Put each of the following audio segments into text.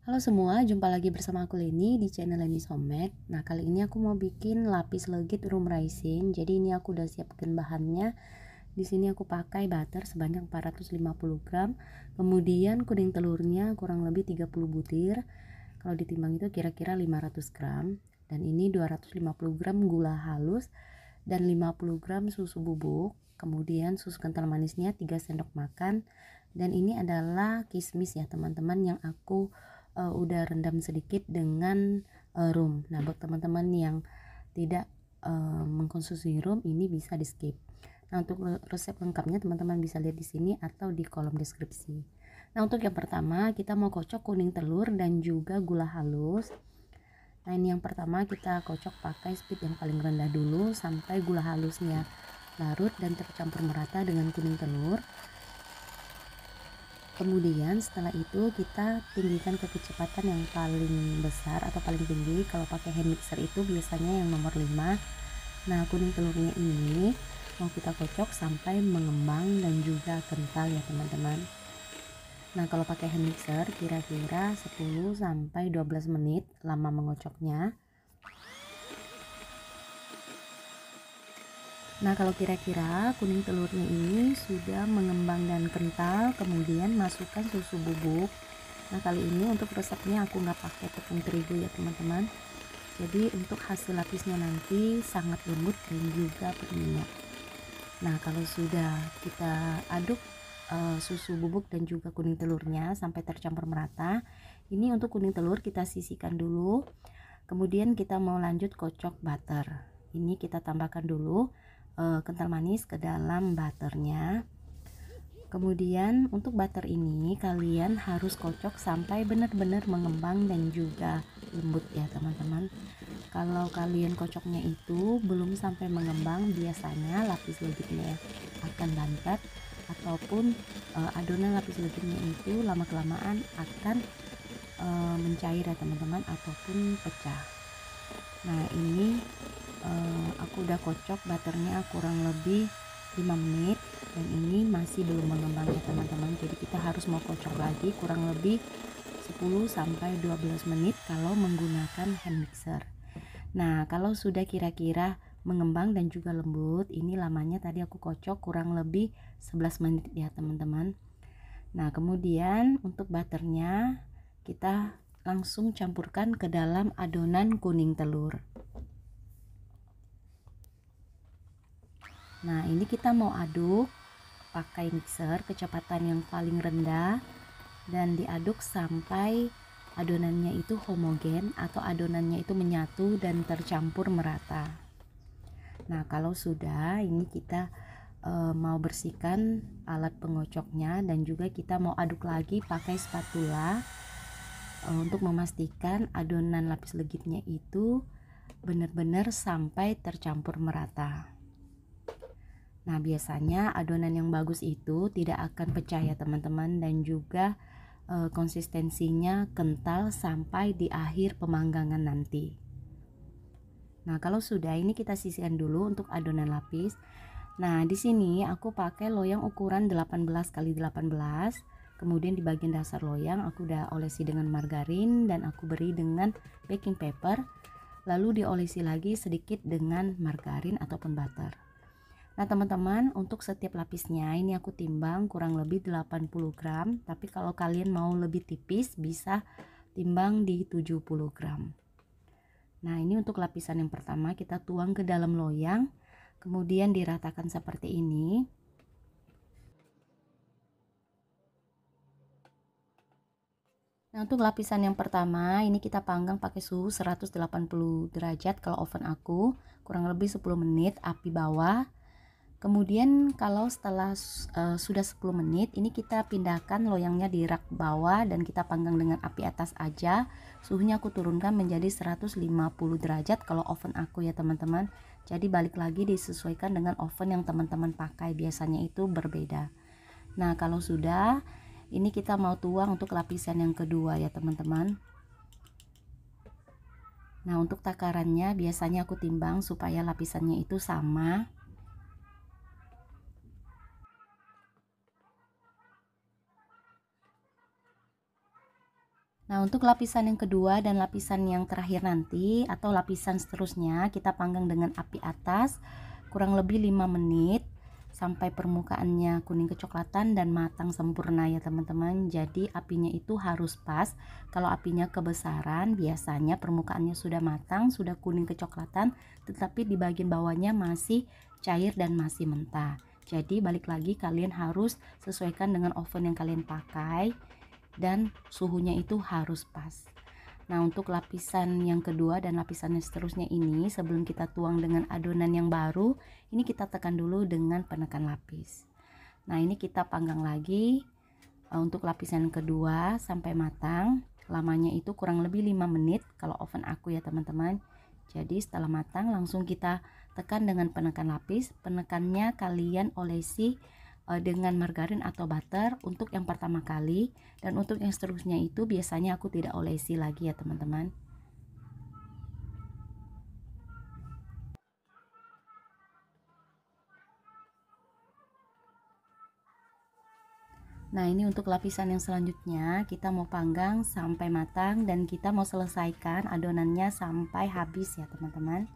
Halo semua, jumpa lagi bersama aku Leni di channel Leni Somek. Nah, kali ini aku mau bikin lapis legit room rising. Jadi ini aku udah siapkan bahannya. Di sini aku pakai butter sebanyak 450 gram. Kemudian kuning telurnya kurang lebih 30 butir. Kalau ditimbang itu kira-kira 500 gram. Dan ini 250 gram gula halus dan 50 gram susu bubuk. Kemudian susu kental manisnya 3 sendok makan. Dan ini adalah kismis ya teman-teman, yang aku udah rendam sedikit dengan rum. Nah, buat teman-teman yang tidak mengkonsumsi rum, ini bisa di skip. Nah, untuk resep lengkapnya teman-teman bisa lihat di sini atau di kolom deskripsi. Nah, untuk yang pertama kita mau kocok kuning telur dan juga gula halus. Nah, ini yang pertama kita kocok pakai speed yang paling rendah dulu sampai gula halusnya larut dan tercampur merata dengan kuning telur. Kemudian setelah itu kita tinggikan ke kecepatan yang paling besar atau paling tinggi. Kalau pakai hand mixer itu biasanya yang nomor 5. Nah, kuning telurnya ini mau kita kocok sampai mengembang dan juga kental ya teman-teman. Nah, kalau pakai hand mixer kira-kira 10 sampai 12 menit lama mengocoknya. Nah, kalau kira-kira kuning telurnya ini sudah mengembang dan kental, kemudian masukkan susu bubuk. Nah, kali ini untuk resepnya aku nggak pakai tepung terigu ya teman-teman. Jadi untuk hasil lapisnya nanti sangat lembut dan juga berminyak. Nah, kalau sudah kita aduk susu bubuk dan juga kuning telurnya sampai tercampur merata, ini untuk kuning telur kita sisihkan dulu. Kemudian kita mau lanjut kocok butter. Ini kita tambahkan dulu kental manis ke dalam butternya. Kemudian untuk butter ini kalian harus kocok sampai benar-benar mengembang dan juga lembut ya teman-teman. Kalau kalian kocoknya itu belum sampai mengembang, biasanya lapis legitnya akan lancat ataupun adonan lapis legitnya itu lama kelamaan akan mencair ya teman-teman ataupun pecah. Nah, ini aku udah kocok butternya kurang lebih 5 menit dan ini masih belum mengembang ya teman-teman. Jadi kita harus mau kocok lagi kurang lebih 10 sampai 12 menit kalau menggunakan hand mixer. Nah, kalau sudah kira-kira mengembang dan juga lembut, ini lamanya tadi aku kocok kurang lebih 11 menit ya teman-teman. Nah, kemudian untuk butternya kita langsung campurkan ke dalam adonan kuning telur. Nah, ini kita mau aduk pakai mixer kecepatan yang paling rendah dan diaduk sampai adonannya itu homogen atau adonannya itu menyatu dan tercampur merata. Nah, kalau sudah, ini kita mau bersihkan alat pengocoknya dan juga kita mau aduk lagi pakai spatula untuk memastikan adonan lapis legitnya itu benar-benar sampai tercampur merata. Nah, biasanya adonan yang bagus itu tidak akan pecah ya teman-teman, dan juga konsistensinya kental sampai di akhir pemanggangan nanti. Nah, kalau sudah, ini kita sisihkan dulu untuk adonan lapis. Nah, di sini aku pakai loyang ukuran 18 x 18. Kemudian di bagian dasar loyang aku udah olesi dengan margarin dan aku beri dengan baking paper. Lalu diolesi lagi sedikit dengan margarin ataupun butter. Nah, teman-teman, untuk setiap lapisnya ini aku timbang kurang lebih 80 gram, tapi kalau kalian mau lebih tipis bisa timbang di 70 gram. Nah, ini untuk lapisan yang pertama kita tuang ke dalam loyang, kemudian diratakan seperti ini. Nah, untuk lapisan yang pertama ini kita panggang pakai suhu 180 derajat kalau oven aku, kurang lebih 10 menit api bawah. Kemudian kalau setelah sudah 10 menit, ini kita pindahkan loyangnya di rak bawah dan kita panggang dengan api atas aja. Suhunya aku turunkan menjadi 150 derajat kalau oven aku ya teman-teman. Jadi balik lagi disesuaikan dengan oven yang teman-teman pakai, biasanya itu berbeda. Nah, kalau sudah, ini kita mau tuang untuk lapisan yang kedua ya teman-teman. Nah, untuk takarannya biasanya aku timbang supaya lapisannya itu sama. Nah, untuk lapisan yang kedua dan lapisan yang terakhir nanti atau lapisan seterusnya kita panggang dengan api atas kurang lebih 5 menit sampai permukaannya kuning kecoklatan dan matang sempurna ya teman-teman. Jadi apinya itu harus pas. Kalau apinya kebesaran biasanya permukaannya sudah matang, sudah kuning kecoklatan, tetapi di bagian bawahnya masih cair dan masih mentah. Jadi balik lagi kalian harus sesuaikan dengan oven yang kalian pakai dan suhunya itu harus pas. Nah, untuk lapisan yang kedua dan lapisan yang seterusnya ini sebelum kita tuang dengan adonan yang baru, ini kita tekan dulu dengan penekan lapis. Nah, ini kita panggang lagi untuk lapisan kedua sampai matang. Lamanya itu kurang lebih 5 menit kalau oven aku ya teman-teman. Jadi setelah matang langsung kita tekan dengan penekan lapis. Penekannya kalian olesi dengan margarin atau butter untuk yang pertama kali, dan untuk yang seterusnya itu biasanya aku tidak olesi lagi ya teman-teman. Nah, ini untuk lapisan yang selanjutnya kita mau panggang sampai matang dan kita mau selesaikan adonannya sampai habis ya teman-teman.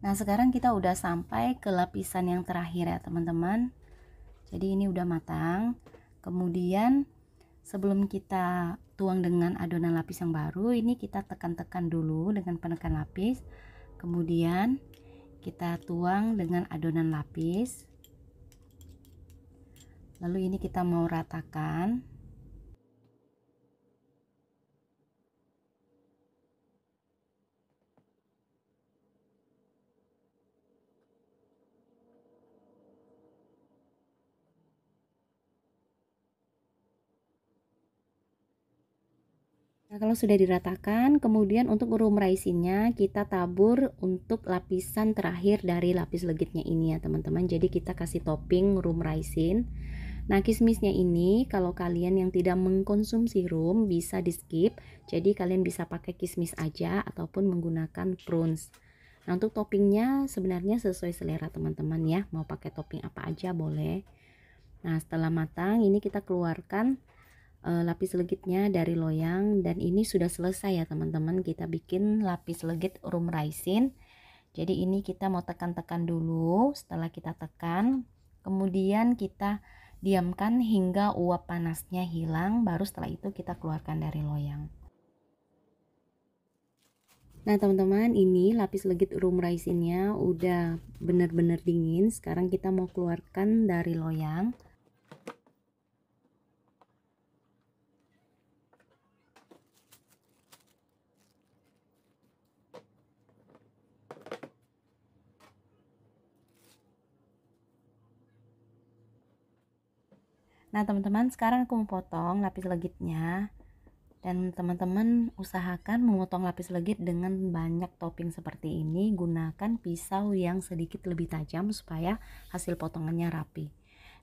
Nah, sekarang kita udah sampai ke lapisan yang terakhir ya teman-teman. Jadi ini udah matang. Kemudian sebelum kita tuang dengan adonan lapis yang baru, ini kita tekan-tekan dulu dengan penekan lapis. Kemudian kita tuang dengan adonan lapis. Lalu ini kita mau ratakan. Nah, kalau sudah diratakan, kemudian untuk room raisinnya kita tabur untuk lapisan terakhir dari lapis legitnya ini ya teman-teman. Jadi kita kasih topping room raisin. Nah, kismisnya ini kalau kalian yang tidak mengkonsumsi rum bisa di skip. Jadi kalian bisa pakai kismis aja ataupun menggunakan prunes. Nah, untuk toppingnya sebenarnya sesuai selera teman-teman ya. Mau pakai topping apa aja boleh. Nah, setelah matang ini kita keluarkan lapis legitnya dari loyang, dan ini sudah selesai ya teman-teman. Kita bikin lapis legit room raisin. Jadi ini kita mau tekan-tekan dulu. Setelah kita tekan, kemudian kita diamkan hingga uap panasnya hilang, baru setelah itu kita keluarkan dari loyang. Nah teman-teman, ini lapis legit room raisinnya udah bener-bener dingin. Sekarang kita mau keluarkan dari loyang. Nah teman-teman, sekarang aku mau potong lapis legitnya. Dan teman-teman usahakan memotong lapis legit dengan banyak topping seperti ini. Gunakan pisau yang sedikit lebih tajam supaya hasil potongannya rapi.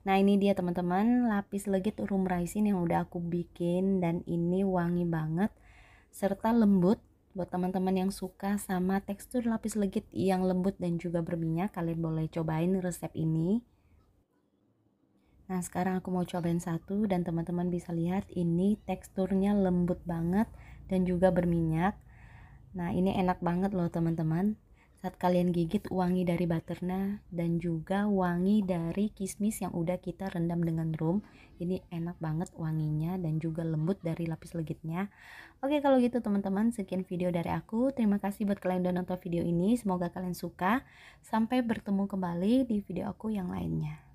Nah ini dia teman-teman lapis legit room resin yang udah aku bikin, dan ini wangi banget serta lembut. Buat teman-teman yang suka sama tekstur lapis legit yang lembut dan juga berminyak, kalian boleh cobain resep ini. Nah sekarang aku mau cobain satu, dan teman-teman bisa lihat ini teksturnya lembut banget dan juga berminyak. Nah ini enak banget loh teman-teman. Saat kalian gigit, wangi dari butternya dan juga wangi dari kismis yang udah kita rendam dengan rum. Ini enak banget wanginya dan juga lembut dari lapis legitnya. Oke kalau gitu teman-teman, sekian video dari aku. Terima kasih buat kalian yang udah nonton video ini. Semoga kalian suka. Sampai bertemu kembali di video aku yang lainnya.